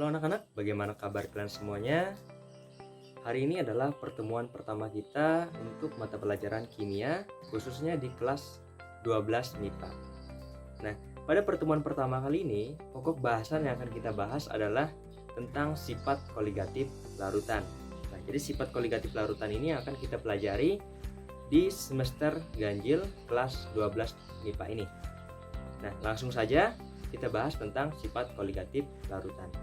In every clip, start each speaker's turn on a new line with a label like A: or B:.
A: Halo anak-anak, bagaimana kabar kalian semuanya? Hari ini adalah pertemuan pertama kita untuk mata pelajaran kimia, khususnya di kelas 12 MIPA. Nah, pada pertemuan pertama kali ini, pokok bahasan yang akan kita bahas adalah tentang sifat koligatif larutan. Nah, jadi sifat koligatif larutan ini akan kita pelajari di semester ganjil kelas 12 MIPA ini. Nah, langsung saja kita bahas tentang sifat koligatif larutan.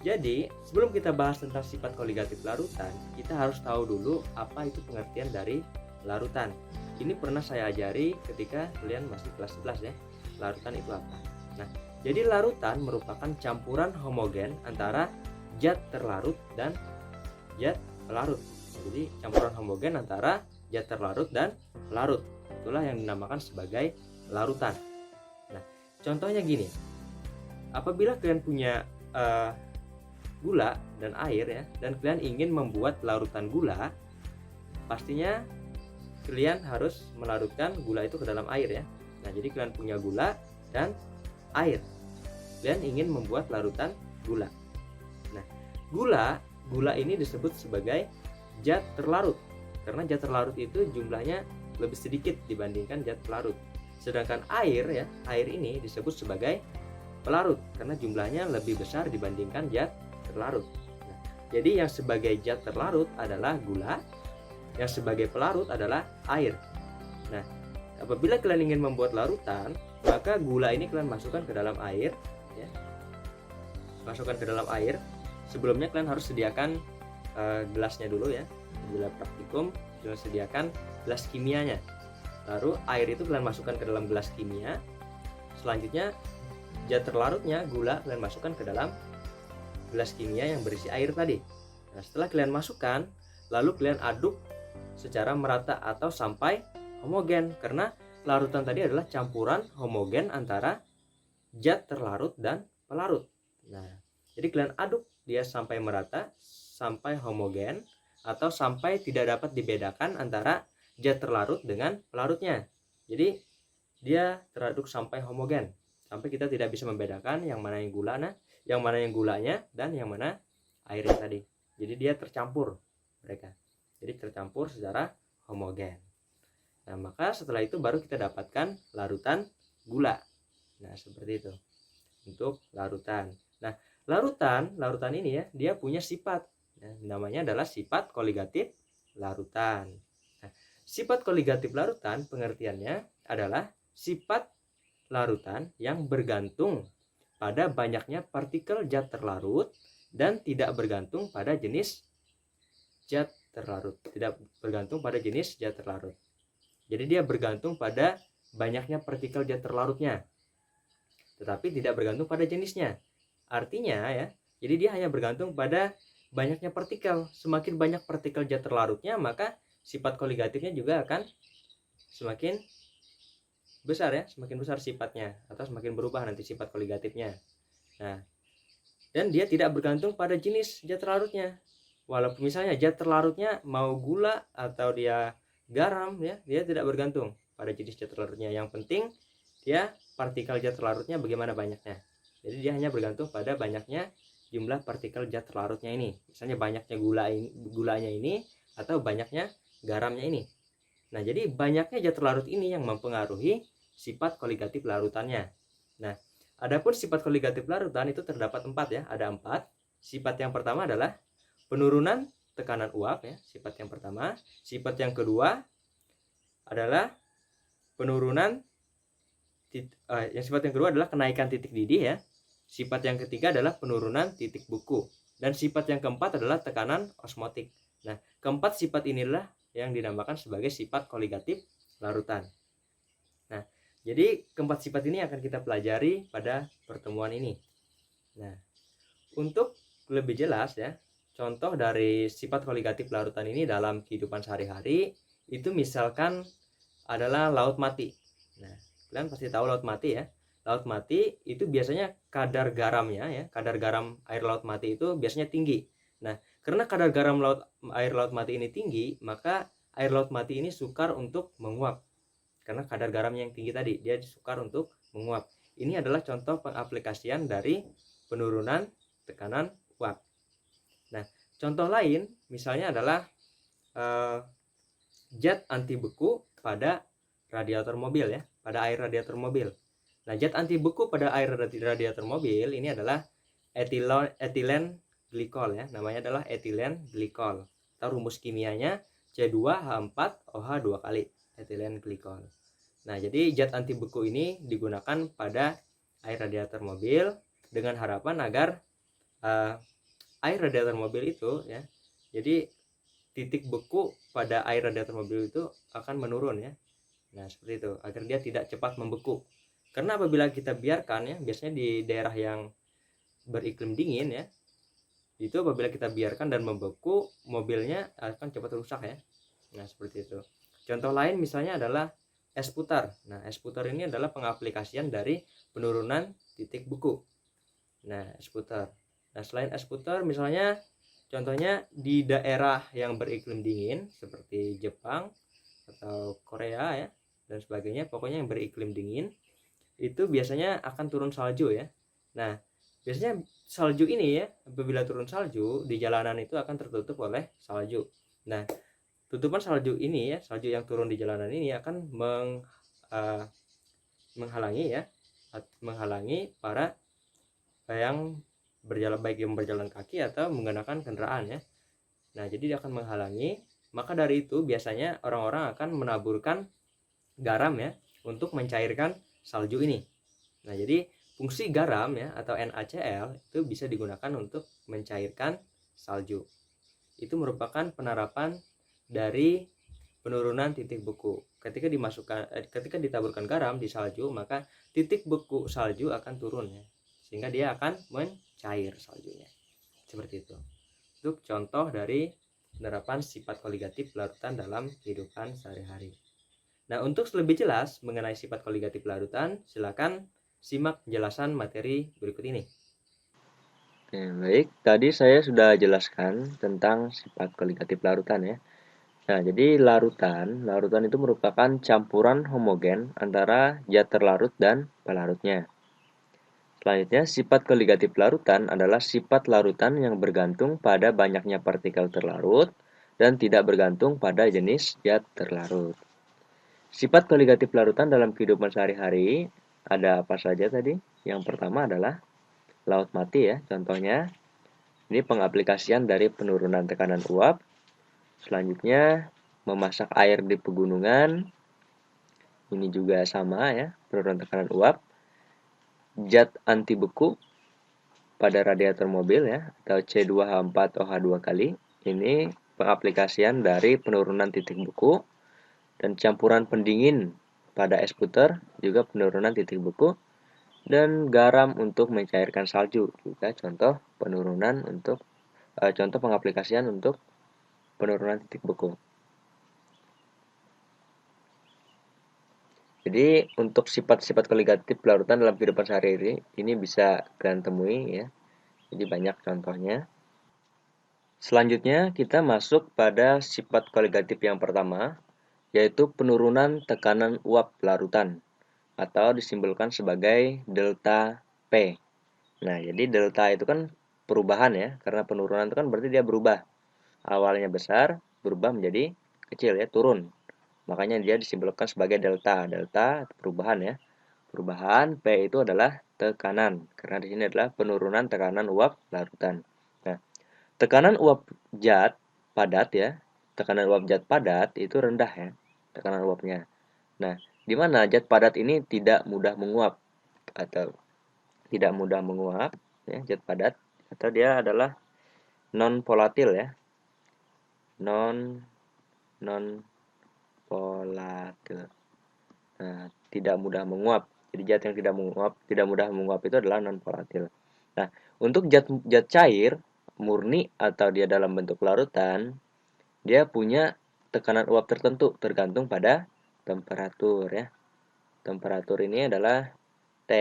A: Jadi, sebelum kita bahas tentang sifat koligatif larutan, kita harus tahu dulu apa itu pengertian dari larutan. Ini pernah saya ajari ketika kalian masih kelas 11 ya. Larutan itu apa? Nah, jadi larutan merupakan campuran homogen antara zat terlarut dan zat pelarut. Jadi, campuran homogen antara zat terlarut dan pelarut. Itulah yang dinamakan sebagai larutan. Nah, contohnya gini. Apabila kalian punya gula dan air ya, dan kalian ingin membuat larutan gula, pastinya kalian harus melarutkan gula itu ke dalam air ya. Nah, jadi kalian punya gula dan air, kalian ingin membuat larutan gula. Nah, gula ini disebut sebagai zat terlarut, karena zat terlarut itu jumlahnya lebih sedikit dibandingkan zat pelarut. Sedangkan air ya, air ini disebut sebagai pelarut karena jumlahnya lebih besar dibandingkan zat terlarut. Nah, jadi yang sebagai zat terlarut adalah gula, yang sebagai pelarut adalah air. Nah, apabila kalian ingin membuat larutan, maka gula ini kalian masukkan ke dalam air ya. Masukkan ke dalam air. Sebelumnya kalian harus sediakan gelasnya dulu ya. Bila praktikum, kalian sediakan gelas kimianya. Lalu air itu kalian masukkan ke dalam gelas kimia. Selanjutnya zat terlarutnya, gula, kalian masukkan ke dalam gelas kimia yang berisi air tadi. Nah, setelah kalian masukkan, lalu kalian aduk secara merata atau sampai homogen, karena larutan tadi adalah campuran homogen antara zat terlarut dan pelarut. Nah, jadi kalian aduk dia sampai merata, sampai homogen, atau sampai tidak dapat dibedakan antara zat terlarut dengan pelarutnya. Jadi dia teraduk sampai homogen, sampai kita tidak bisa membedakan yang mana yang gula, yang mana yang gulanya dan yang mana airnya tadi. Jadi dia tercampur mereka. Jadi tercampur secara homogen. Nah, maka setelah itu baru kita dapatkan larutan gula. Nah, seperti itu untuk larutan. Nah, larutan ini ya, dia punya sifat. Nah, namanya adalah sifat koligatif larutan. Nah, sifat koligatif larutan pengertiannya adalah sifat larutan yang bergantung pada banyaknya partikel zat terlarut dan tidak bergantung pada jenis zat terlarut. Tidak bergantung pada jenis zat terlarut. Jadi dia bergantung pada banyaknya partikel zat terlarutnya, tetapi tidak bergantung pada jenisnya. Artinya ya, jadi dia hanya bergantung pada banyaknya partikel. Semakin banyak partikel zat terlarutnya, maka sifat koligatifnya juga akan semakin besar ya, semakin besar sifatnya, atau semakin berubah nanti sifat koligatifnya. Nah, dan dia tidak bergantung pada jenis zat terlarutnya. Walaupun misalnya zat terlarutnya mau gula atau dia garam ya, dia tidak bergantung pada jenis zat terlarutnya. Yang penting dia partikel zat terlarutnya bagaimana banyaknya. Jadi dia hanya bergantung pada banyaknya jumlah partikel zat terlarutnya ini. Misalnya banyaknya gulanya ini atau banyaknya garamnya ini. Nah, jadi banyaknya zat terlarut ini yang mempengaruhi sifat koligatif larutannya. Nah, adapun sifat koligatif larutan itu terdapat 4 ya, ada 4. Sifat yang pertama adalah penurunan tekanan uap ya, sifat yang pertama. Sifat yang kedua adalah penurunan sifat yang kedua adalah kenaikan titik didih ya. Sifat yang ketiga adalah penurunan titik buku. Dan sifat yang keempat adalah tekanan osmotik. Nah, keempat sifat inilah yang dinamakan sebagai sifat koligatif larutan. Nah, jadi keempat sifat ini akan kita pelajari pada pertemuan ini. Nah, untuk lebih jelas ya, contoh dari sifat koligatif larutan ini dalam kehidupan sehari-hari itu misalkan adalah laut mati. Nah, kalian pasti tahu laut mati ya. Laut mati itu biasanya kadar garamnya ya, kadar garam air laut mati itu biasanya tinggi. Nah, karena kadar garam air laut mati ini tinggi, maka air laut mati ini sukar untuk menguap. Karena kadar garamnya yang tinggi tadi, dia sukar untuk menguap. Ini adalah contoh pengaplikasian dari penurunan tekanan uap. Nah, contoh lain misalnya adalah zat anti beku pada radiator mobil ya, pada air radiator mobil. Nah, zat anti beku pada air radiator mobil ini adalah etilen glikol ya, namanya adalah etilen glikol. Atau rumus kimianya C2H4OH 2 kali, etilen glikol. Nah, jadi zat anti beku ini digunakan pada air radiator mobil dengan harapan agar air radiator mobil itu ya, jadi titik beku pada air radiator mobil itu akan menurun ya. Nah, seperti itu, agar dia tidak cepat membeku. Karena apabila kita biarkan ya, biasanya di daerah yang beriklim dingin ya, itu apabila kita biarkan dan membeku, mobilnya akan cepat rusak ya. Nah, seperti itu. Contoh lain misalnya adalah es putar. Nah, es putar ini adalah pengaplikasian dari penurunan titik beku. Nah, es putar. Nah, selain es putar misalnya contohnya di daerah yang beriklim dingin seperti Jepang atau Korea ya dan sebagainya, pokoknya yang beriklim dingin itu biasanya akan turun salju ya. Nah, biasanya salju ini ya, apabila turun salju di jalanan itu akan tertutup oleh salju. Nah, tutupan salju ini ya, salju yang turun di jalanan ini akan menghalangi ya, menghalangi para yang berjalan, baik yang berjalan kaki atau menggunakan kendaraan ya. Nah, jadi dia akan menghalangi. Maka dari itu biasanya orang-orang akan menaburkan garam ya untuk mencairkan salju ini. Nah, jadi fungsi garam ya atau NaCl itu bisa digunakan untuk mencairkan salju. Itu merupakan penerapan dari penurunan titik beku. Ketika ditaburkan garam di salju, maka titik beku salju akan turun ya, sehingga dia akan mencair saljunya. Seperti itu. Itu contoh dari penerapan sifat koligatif larutan dalam kehidupan sehari-hari. Nah, untuk lebih jelas mengenai sifat koligatif larutan, silakan simak penjelasan materi berikut ini.
B: Oke, baik. Tadi saya sudah jelaskan tentang sifat koligatif larutan ya. Nah, jadi larutan itu merupakan campuran homogen antara zat terlarut dan pelarutnya. Selanjutnya, sifat koligatif larutan adalah sifat larutan yang bergantung pada banyaknya partikel terlarut dan tidak bergantung pada jenis zat terlarut. Sifat koligatif larutan dalam kehidupan sehari-hari ada apa saja tadi? Yang pertama adalah laut mati ya, contohnya. Ini pengaplikasian dari penurunan tekanan uap. Selanjutnya, memasak air di pegunungan. Ini juga sama ya, penurunan tekanan uap. Zat anti beku pada radiator mobil ya, atau C2H4OH 2 kali. Ini pengaplikasian dari penurunan titik beku. Dan campuran pendingin pada es puter, juga penurunan titik beku. Dan garam untuk mencairkan salju, juga contoh contoh pengaplikasian untuk penurunan titik beku. Jadi untuk sifat-sifat koligatif larutan dalam kehidupan sehari-hari ini bisa kalian temui ya. Jadi banyak contohnya. Selanjutnya kita masuk pada sifat koligatif yang pertama, yaitu penurunan tekanan uap larutan atau disimbolkan sebagai delta P. Nah, jadi delta itu kan perubahan ya, karena penurunan itu kan berarti dia berubah. Awalnya besar, berubah menjadi kecil ya, turun. Makanya dia disimbolkan sebagai delta. Delta itu perubahan ya. Perubahan P itu adalah tekanan, karena di sini adalah penurunan tekanan uap larutan. Nah, tekanan uap zat padat ya, tekanan uap zat padat itu rendah ya, tekanan uapnya. Nah, di mana zat padat ini tidak mudah menguap atau tidak mudah menguap ya, zat padat, atau dia adalah non volatil ya, non non volatil. Nah, tidak mudah menguap. Jadi zat yang tidak mudah menguap itu adalah non volatil. Nah, untuk zat cair murni atau dia dalam bentuk larutan, dia punya tekanan uap tertentu tergantung pada temperatur ya. Temperatur ini adalah T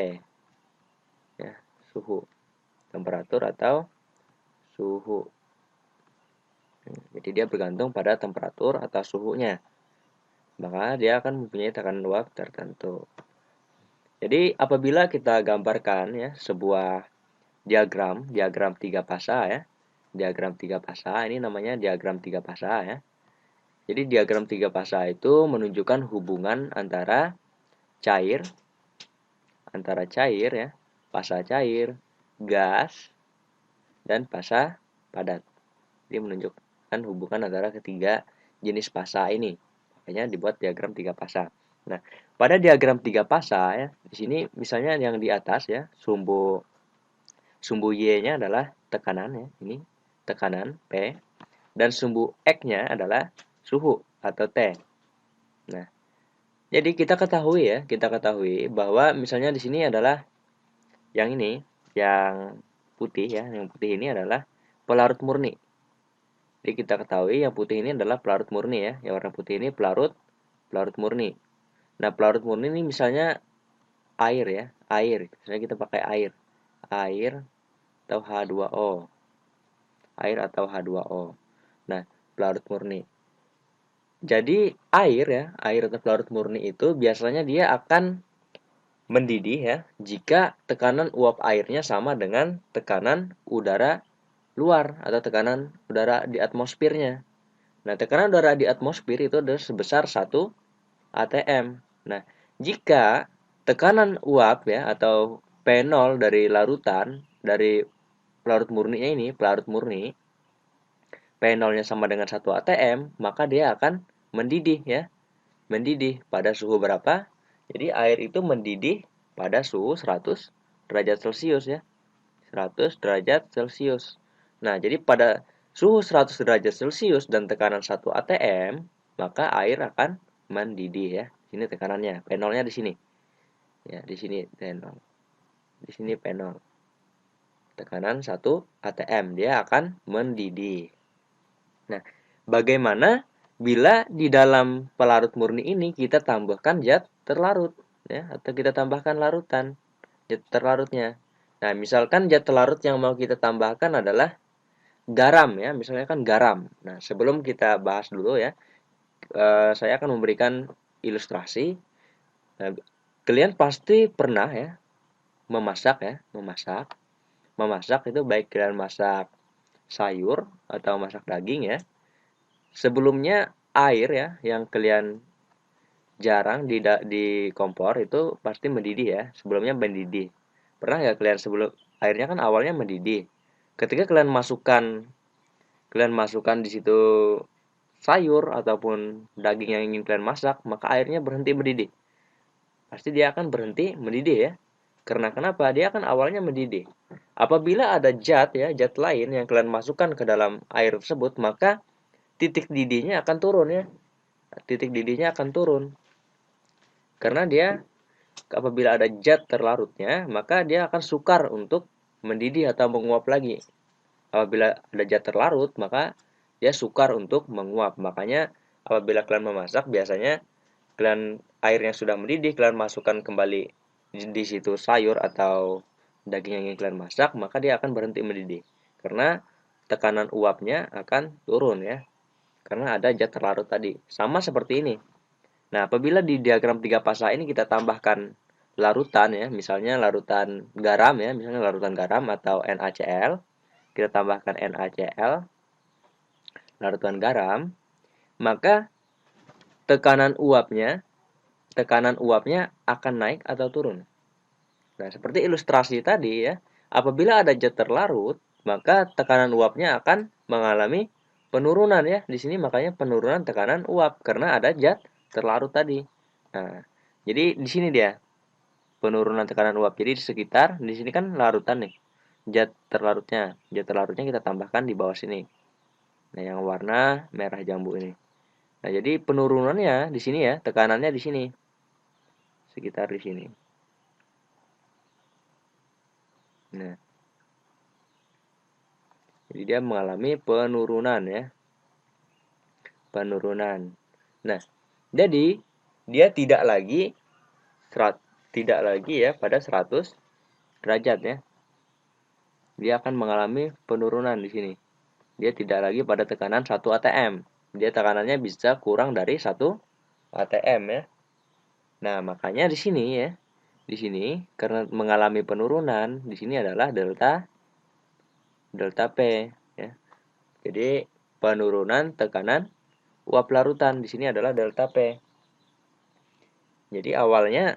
B: ya, suhu. Temperatur atau suhu. Jadi dia bergantung pada temperatur atau suhunya. Maka dia akan mempunyai tekanan uap tertentu. Jadi apabila kita gambarkan ya sebuah diagram 3 fasa ya. Diagram 3 fasa ini namanya diagram 3 fasa ya. Jadi diagram 3 fasa itu menunjukkan hubungan cair, antara cair ya, fasa cair, gas, dan fasa padat. Jadi menunjukkan hubungan antara ketiga jenis fasa ini. Makanya dibuat diagram 3 fasa. Nah, pada diagram 3 fasa ya, di sini misalnya yang di atas ya, sumbu Y-nya adalah tekanan ya, ini tekanan P, dan sumbu X-nya adalah suhu atau T. Nah, jadi kita ketahui bahwa misalnya di sini adalah yang ini, yang putih ya, yang putih ini adalah pelarut murni. Jadi kita ketahui yang putih ini adalah pelarut murni ya, yang warna putih ini pelarut murni. Nah, pelarut murni ini misalnya air ya, air. Misalnya kita pakai air atau H2O, air atau H2O. Nah, pelarut murni. Jadi air atau pelarut murni itu biasanya dia akan mendidih ya jika tekanan uap airnya sama dengan tekanan udara luar atau tekanan udara di atmosfernya. Nah, tekanan udara di atmosfer itu adalah sebesar 1 atm. Nah, jika tekanan uap ya atau P0 dari larutan, dari pelarut murninya ini, pelarut murni, P0-nya sama dengan 1 atm, maka dia akan mendidih ya. Mendidih pada suhu berapa? Jadi air itu mendidih pada suhu 100 derajat Celcius ya. 100 derajat Celcius. Nah, jadi pada suhu 100 derajat Celcius dan tekanan 1 atm, maka air akan mendidih ya. Sini tekanannya, P0-nya di sini. Ya, di sini P0. Di sini P0. Tekanan 1 atm, dia akan mendidih. Nah, bagaimana bila di dalam pelarut murni ini kita tambahkan zat terlarut ya, atau kita tambahkan larutan zat terlarutnya. Nah, misalkan zat terlarut yang mau kita tambahkan adalah garam ya, misalnya kan garam. Nah, sebelum kita bahas dulu ya, saya akan memberikan ilustrasi. Nah, kalian pasti pernah ya memasak. Memasak itu baik kalian masak sayur atau masak daging ya. Sebelumnya air ya yang kalian jarang di kompor itu pasti mendidih ya, sebelumnya mendidih. Pernah nggak kalian sebelum airnya kan awalnya mendidih. Ketika kalian masukkan di situ sayur ataupun daging yang ingin kalian masak, maka airnya berhenti mendidih. Pasti dia akan berhenti mendidih ya. Karena kenapa? Dia akan awalnya mendidih. Apabila ada zat lain yang kalian masukkan ke dalam air tersebut, maka titik didihnya akan turun ya. Titik didihnya akan turun. Karena dia apabila ada zat terlarutnya, maka dia akan sukar untuk mendidih atau menguap lagi. Apabila ada zat terlarut, maka dia sukar untuk menguap. Makanya apabila kalian memasak, biasanya kalian air yang sudah mendidih, kalian masukkan kembali di situ sayur atau daging yang ingin kalian masak, maka dia akan berhenti mendidih. Karena tekanan uapnya akan turun ya. Karena ada zat terlarut tadi. Sama seperti ini. Nah, apabila di diagram 3 fasa ini kita tambahkan larutan ya, misalnya larutan garam ya, misalnya larutan garam atau NaCl, kita tambahkan NaCl, larutan garam, maka tekanan uapnya akan naik atau turun. Nah, seperti ilustrasi tadi ya, apabila ada zat terlarut, maka tekanan uapnya akan mengalami penurunan ya. Di sini makanya penurunan tekanan uap karena ada zat terlarut tadi. Nah, jadi di sini dia penurunan tekanan uap. Jadi di sekitar di sini kan larutan nih. Zat terlarutnya kita tambahkan di bawah sini. Nah, yang warna merah jambu ini. Nah, jadi penurunannya di sini ya, tekanannya di sini. Sekitar di sini. Nah, jadi dia mengalami penurunan ya. Penurunan. Nah, jadi dia tidak lagi ya pada 100 derajat ya. Dia akan mengalami penurunan di sini. Dia tidak lagi pada tekanan 1 atm. Dia tekanannya bisa kurang dari 1 atm ya. Nah, makanya di sini ya. di sini karena mengalami penurunan, di sini adalah delta P ya. Jadi penurunan tekanan uap larutan di sini adalah delta P. Jadi awalnya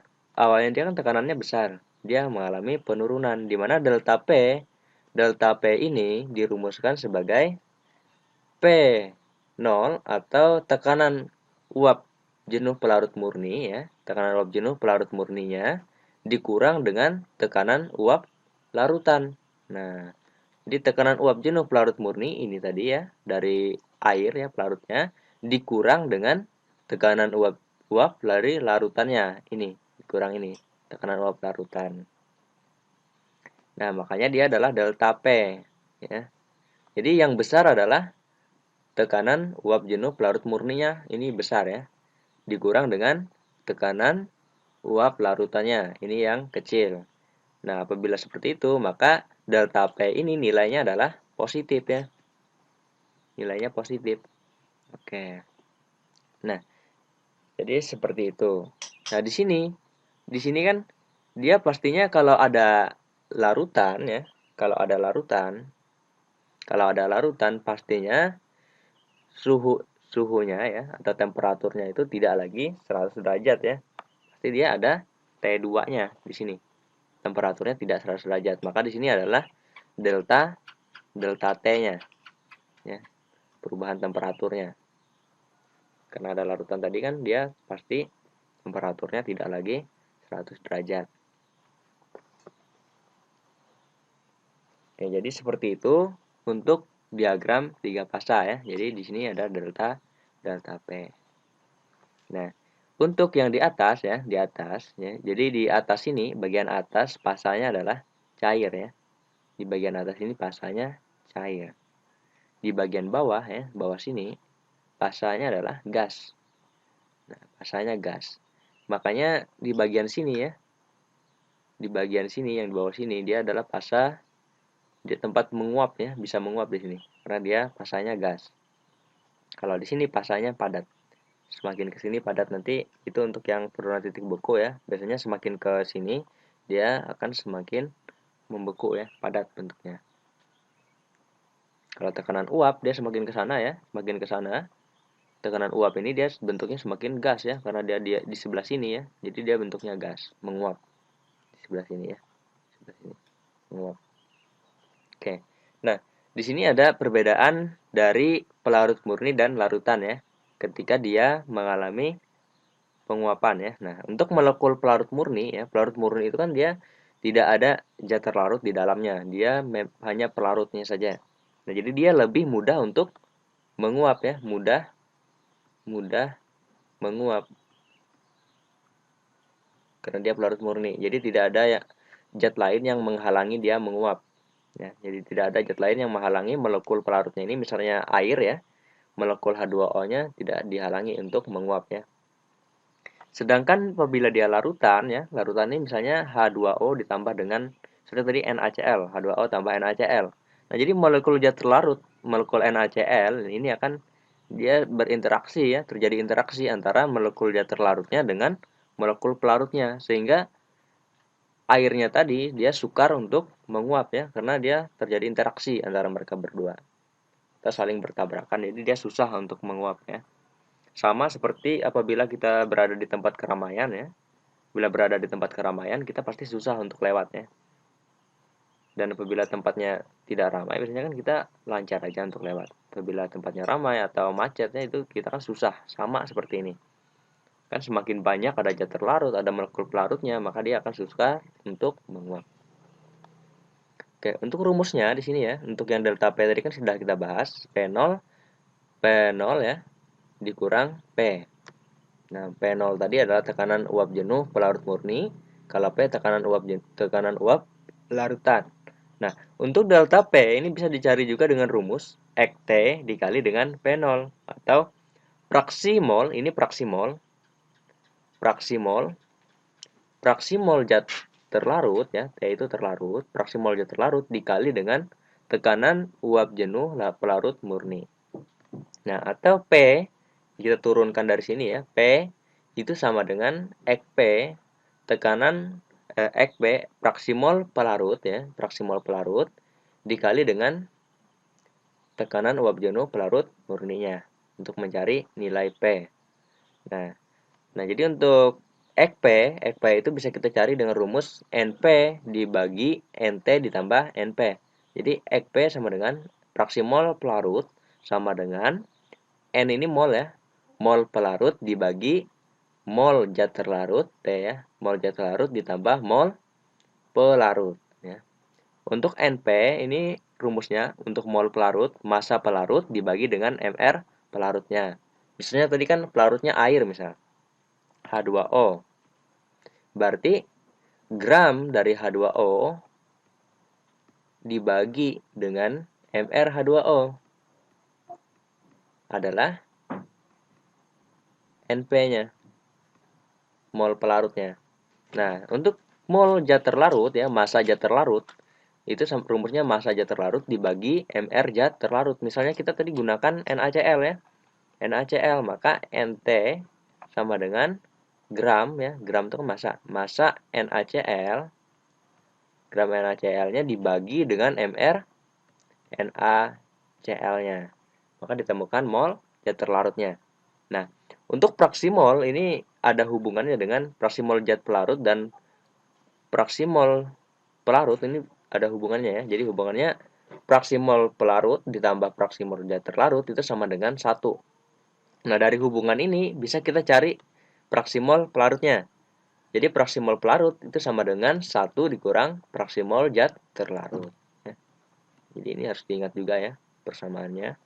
B: dia kan tekanannya besar. Dia mengalami penurunan di mana delta P ini dirumuskan sebagai P0 atau tekanan uap jenuh pelarut murni ya. Tekanan uap jenuh pelarut murninya dikurang dengan tekanan uap larutan. Nah, jadi tekanan uap jenuh pelarut murni ini tadi ya, dari air ya pelarutnya, dikurang dengan tekanan uap dari larutannya. Ini, dikurang ini, tekanan uap larutan. Nah, makanya dia adalah delta P. Ya. Jadi yang besar adalah tekanan uap jenuh pelarut murninya, ini besar ya. Dikurang dengan tekanan uap larutannya, ini yang kecil. Nah, apabila seperti itu, maka delta P ini nilainya adalah positif ya. Nilainya positif. Oke. Nah, jadi seperti itu. Nah, di sini kan dia pastinya kalau ada larutan ya, kalau ada larutan pastinya suhunya ya atau temperaturnya itu tidak lagi 100 derajat ya. Pasti dia ada T2-nya di sini. Temperaturnya tidak 100 derajat. Maka di sini adalah delta T-nya ya, perubahan temperaturnya. Karena ada larutan tadi kan dia pasti temperaturnya tidak lagi 100 derajat. Oke, jadi seperti itu untuk diagram 3 fasa ya. Jadi di sini ada delta P. Nah, untuk yang di atas ya, Jadi di atas ini bagian atas fasanya adalah cair ya. Di bagian atas ini fasanya cair. Di bagian bawah ya, bawah sini fasanya adalah gas. Nah, fasanya gas. Makanya di bagian sini ya, di bagian sini yang di bawah sini dia adalah fasa di tempat menguap ya, bisa menguap di sini karena dia fasanya gas. Kalau di sini fasanya padat. Semakin ke sini padat nanti itu untuk yang penurunan titik beku ya. Biasanya semakin ke sini dia akan semakin membeku ya, padat bentuknya. Kalau tekanan uap dia semakin ke sana ya, semakin ke sana. Tekanan uap ini dia bentuknya semakin gas ya karena dia di sebelah sini ya. Jadi dia bentuknya gas, menguap. Di sebelah sini ya. Sebelah sini. Menguap. Oke. Nah, di sini ada perbedaan dari pelarut murni dan larutan ya. Ketika dia mengalami penguapan ya. Nah, untuk molekul pelarut murni ya, pelarut murni itu kan dia tidak ada zat terlarut di dalamnya. Dia hanya pelarutnya saja. Nah, jadi dia lebih mudah untuk menguap ya, mudah menguap karena dia pelarut murni. Jadi tidak ada ya zat lain yang menghalangi dia menguap. Ya, jadi tidak ada zat lain yang menghalangi molekul pelarutnya ini, misalnya air ya, molekul H2O-nya tidak dihalangi untuk menguap ya. Sedangkan apabila dia larutan ya, larutan ini misalnya H2O ditambah dengan seperti tadi NaCl, H2O tambah NaCl. Nah, jadi molekul zat terlarut, molekul NaCl ini akan dia berinteraksi ya, terjadi interaksi antara molekul zat terlarutnya dengan molekul pelarutnya sehingga airnya tadi dia sukar untuk menguap ya karena dia terjadi interaksi antara mereka berdua. Kita saling bertabrakan jadi dia susah untuk menguap ya. Sama seperti apabila kita berada di tempat keramaian ya. Bila berada di tempat keramaian, kita pasti susah untuk lewat ya. Dan apabila tempatnya tidak ramai, biasanya kan kita lancar aja untuk lewat. Apabila tempatnya ramai atau macetnya itu kita kan susah, sama seperti ini. Kan semakin banyak ada zat terlarut, ada molekul pelarutnya, maka dia akan susah untuk menguap. Oke, untuk rumusnya di sini ya, untuk yang delta P tadi kan sudah kita bahas, P0 ya, dikurang P. Nah, P0 tadi adalah tekanan uap jenuh pelarut murni, kalau P tekanan uap larutan. Nah, untuk delta P ini bisa dicari juga dengan rumus T dikali dengan P0 atau fraksi mol, ini fraksi mol. Fraksi mol zat terlarut ya, T itu terlarut, fraksi mol zat terlarut dikali dengan tekanan uap jenuh pelarut murni. Nah, atau P kita turunkan dari sini ya, P itu sama dengan P tekanan EKB praksimol pelarut ya, praksimol pelarut dikali dengan tekanan uap jenuh pelarut murninya untuk mencari nilai P. Nah, jadi untuk EKP itu bisa kita cari dengan rumus NP dibagi NT ditambah NP. Jadi EKP sama dengan praksimol pelarut sama dengan N ini mol ya, mol pelarut dibagi mol zat terlarut T ya, mol zat terlarut ditambah mol pelarut ya. Untuk NP ini rumusnya untuk mol pelarut, massa pelarut dibagi dengan MR pelarutnya. Misalnya tadi kan pelarutnya air misal, H2O. Berarti gram dari H2O dibagi dengan MrH2O adalah NP-nya, mol pelarutnya. Nah, untuk mol zat terlarut ya, massa zat terlarut, itu rumusnya massa zat terlarut dibagi MR zat terlarut. Misalnya kita tadi gunakan NaCl ya. NaCl, maka NT sama dengan gram ya. Gram itu kan massa. Massa NaCl, gram NaCl-nya dibagi dengan MR NaCl-nya. Maka ditemukan mol zat terlarutnya. Nah, untuk praksimol ini ada hubungannya dengan praksimol zat pelarut dan praksimol pelarut ini ada hubungannya ya. Jadi hubungannya praksimol pelarut ditambah praksimol zat terlarut itu sama dengan 1. Nah, dari hubungan ini bisa kita cari praksimol pelarutnya. Jadi praksimol pelarut itu sama dengan 1 dikurang praksimol zat terlarut. Jadi ini harus diingat juga ya persamaannya.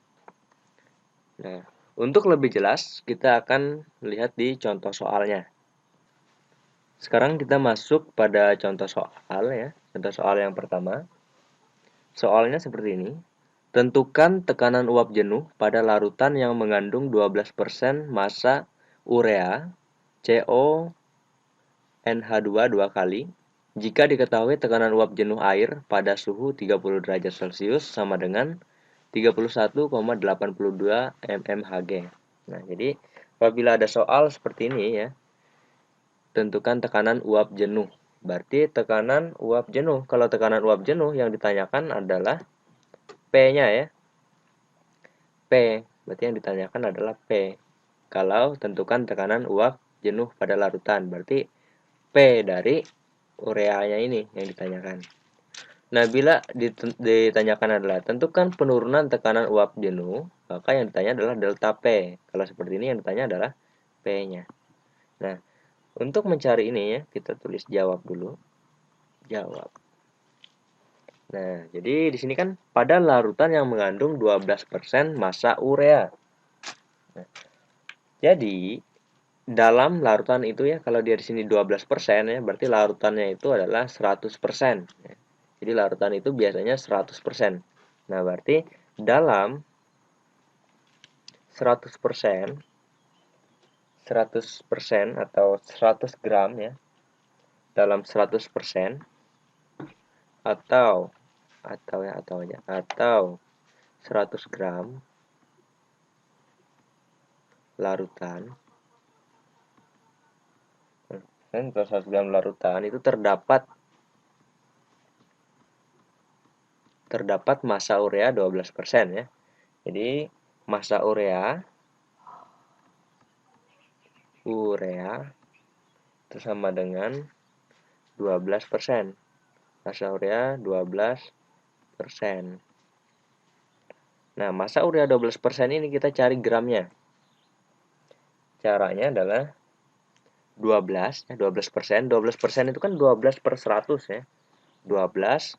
B: Nah, untuk lebih jelas kita akan lihat di contoh soalnya. Sekarang kita masuk pada contoh soal ya. Contoh soal yang pertama. Soalnya seperti ini. Tentukan tekanan uap jenuh pada larutan yang mengandung 12% massa urea CO NH2 2 kali. Jika diketahui tekanan uap jenuh air pada suhu 30 derajat Celcius sama dengan 31,82 mmHg. Nah, jadi apabila ada soal seperti ini ya, tentukan tekanan uap jenuh. Berarti tekanan uap jenuh. Kalau tekanan uap jenuh yang ditanyakan adalah P-nya ya. P. Berarti yang ditanyakan adalah P. Kalau tentukan tekanan uap jenuh pada larutan. Berarti P dari ureanya ini yang ditanyakan. Nah, bila ditanyakan adalah tentukan penurunan tekanan uap jenuh, maka yang ditanya adalah delta P. Kalau seperti ini yang ditanya adalah P-nya. Nah, untuk mencari ini ya, kita tulis jawab dulu. Jawab. Nah, jadi di sini kan pada larutan yang mengandung 12% massa urea. Nah, jadi dalam larutan itu ya, kalau dia di sini 12% ya, berarti larutannya itu adalah 100%. Ya. Jadi larutan itu biasanya 100%. Nah, berarti dalam 100% 100% atau 100 gram ya. Dalam 100% atau 100 gram larutan. Dan kalau 100 gram larutan itu terdapat massa urea 12% ya. Jadi massa urea itu sama dengan 12%. Massa urea 12%. Nah, massa urea 12% ini kita cari gramnya. Caranya adalah 12 ya, 12%. 12% itu kan 12 per 100 ya. 12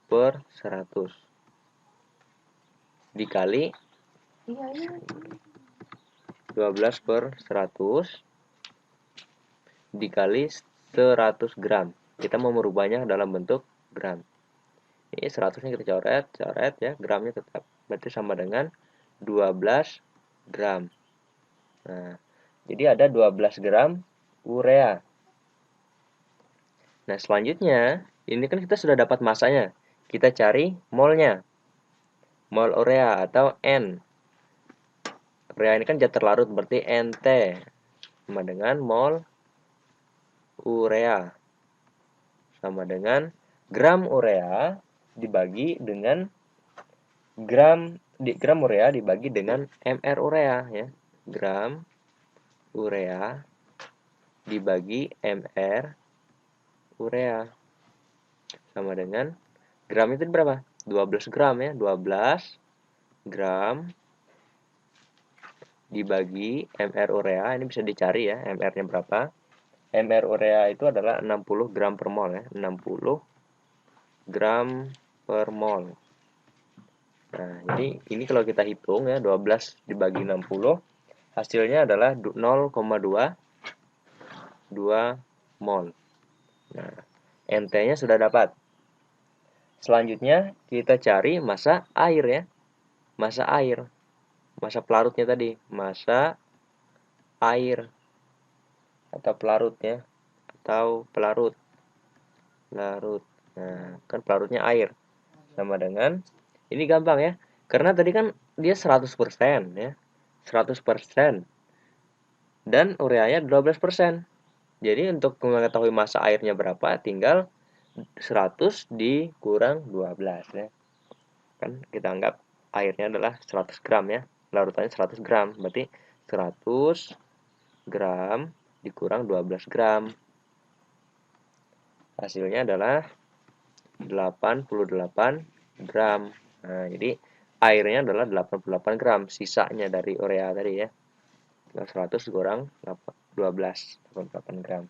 B: per 100 dikali 12 per 100 dikali 100 gram. Kita mau merubahnya dalam bentuk gram. Ini 100-nya kita coret ya, gramnya tetap. Berarti sama dengan 12 gram. Nah, jadi ada 12 gram urea. Nah, selanjutnya, ini kan kita sudah dapat masanya. Kita cari molnya. Mol urea atau N. Urea ini kan zat terlarut, berarti NT sama dengan mol urea. sama dengan gram urea dibagi dengan gram urea dibagi dengan mr urea ya. Gram urea dibagi mr urea sama dengan gram itu berapa? 12 gram ya. 12 gram dibagi mr urea, ini bisa dicari ya mr-nya berapa. Mr urea itu adalah 60 gram per mol ya. 60 gram per mol. Nah, jadi ini kalau kita hitung ya 12 dibagi 60 hasilnya adalah 0,22 mol. Nah, NT-nya sudah dapat. Selanjutnya kita cari massa air ya. Massa air. Massa pelarutnya tadi, massa air atau pelarut ya. Atau pelarut. Pelarut. Nah, kan pelarutnya air. Sama dengan ini gampang ya. Karena tadi kan dia 100% ya. 100% dan ureanya 12%. Jadi untuk mengetahui massa airnya berapa, tinggal 100 dikurang 12 ya. Kan kita anggap airnya adalah 100 gram ya. Larutannya 100 gram, berarti 100 gram dikurang 12 gram. Hasilnya adalah 88 gram. Nah, jadi airnya adalah 88 gram, sisanya dari urea tadi ya. 100 kurang 12, 88 gram.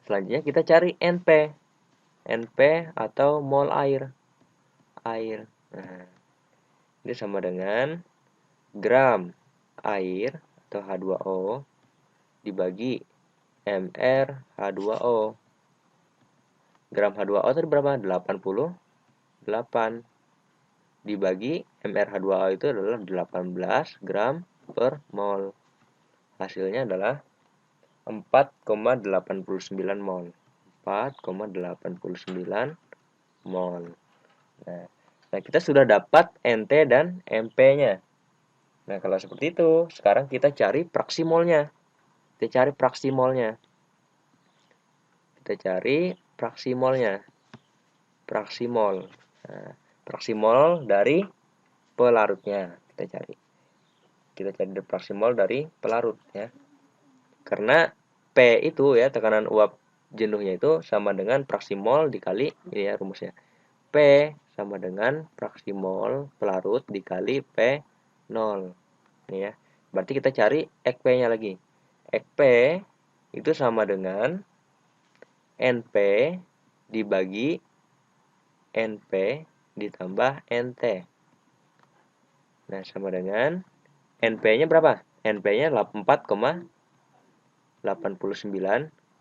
B: Selanjutnya kita cari NP. NP atau mol air. Air. Nah, ini sama dengan gram air atau H2O dibagi mR H2O. Gram H2O itu berapa? 88 dibagi mR H2O itu adalah 18 gram per mol. Hasilnya adalah 4,89 mol. 4,89 mol. Nah, kita sudah dapat NT dan MP-nya. Nah, kalau seperti itu, sekarang kita cari fraksi molnya. Kita cari fraksi molnya. Kita cari fraksi molnya. Fraksi mol. Nah, fraksi mol dari pelarutnya. Kita cari fraksi mol dari pelarut ya. Karena P itu ya, tekanan uap jenuhnya itu sama dengan fraksi mol dikali ini ya rumusnya. P sama dengan fraksi mol pelarut dikali P0. Ini ya. Berarti kita cari EKP-nya lagi. EKP itu sama dengan NP dibagi NP ditambah NT. Nah, sama dengan NP-nya berapa? NP-nya 4,89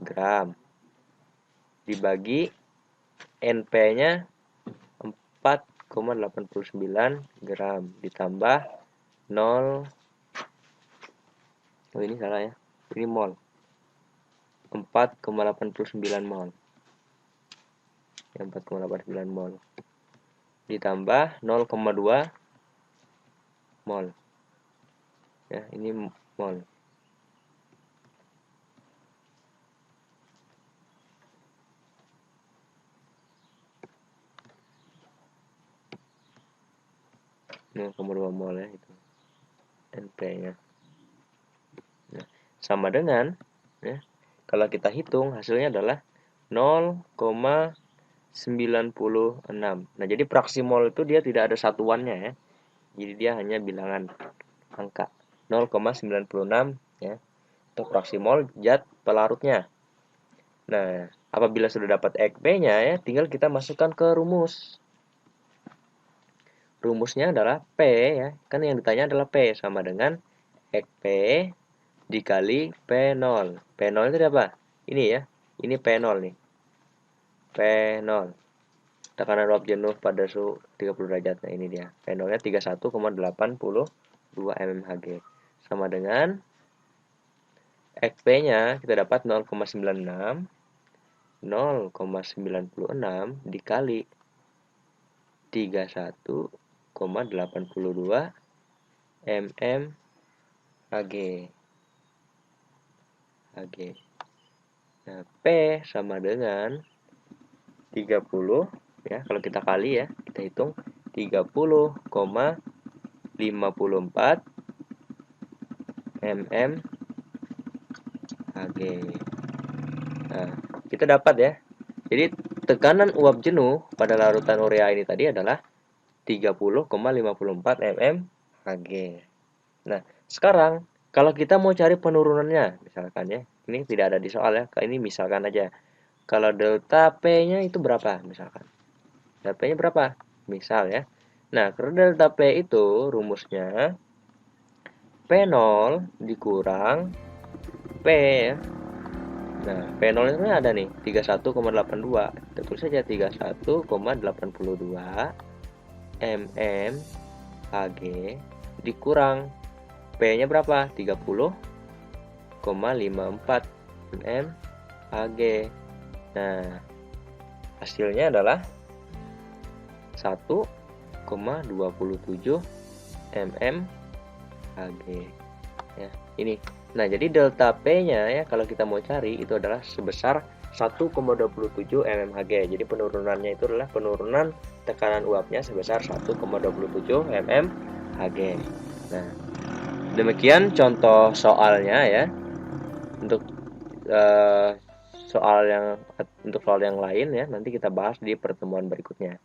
B: gram. Dibagi NP-nya 4,89 gram ditambah 0. Oh, ini salah ya. Ini mol. 4,89 mol. 4,89 mol. Ditambah 0,2 mol. Ya, ini mol. Ini 0,2 mol ya itu. NP-nya. Nah, sama dengan ya, kalau kita hitung hasilnya adalah 0,96. Nah, jadi fraksi mol itu dia tidak ada satuannya ya. Jadi dia hanya bilangan angka 0,96 ya. Untuk fraksi mol zat pelarutnya. Nah, apabila sudah dapat EKP-nya ya, tinggal kita masukkan ke rumus. Rumusnya adalah P ya. Kan yang ditanya adalah P sama dengan EKP dikali P0. P0 itu apa? Ini ya. Ini P0 nih. P0. Tekanan uap jenuh pada suhu 30 derajat. Nah, ini dia. P0-nya 31,82 mmHg. Sama dengan EKP-nya kita dapat 0,96. 0,96 dikali 31,82 mmHg. Nah, P sama dengan 30 ya, kalau kita kali ya, kita hitung 30,54 mm Hg. Nah, kita dapat ya. Jadi tekanan uap jenuh pada larutan urea ini tadi adalah 30,54 mm Hg. Nah, sekarang kalau kita mau cari penurunannya, misalkan ya, ini tidak ada di soal ya, ini misalkan aja. Kalau delta P-nya itu berapa misalkan? Delta P-nya berapa? Misal ya. Nah, karena delta P itu rumusnya P0 dikurang P ya. Nah, P0 itu ada nih, 31,82. Kita tulis saja 31,82 mm Hg dikurang P-nya berapa? 30,54 mm Hg. Nah, hasilnya adalah 1,27 mm Hg. Ya, ini. Nah, jadi delta P-nya ya kalau kita mau cari itu adalah sebesar 1,27 mmHg. Jadi penurunannya itu adalah penurunan tekanan uapnya sebesar 1,27 mmHg. Nah, demikian contoh soalnya ya. Untuk soal yang lain ya nanti kita bahas di pertemuan berikutnya.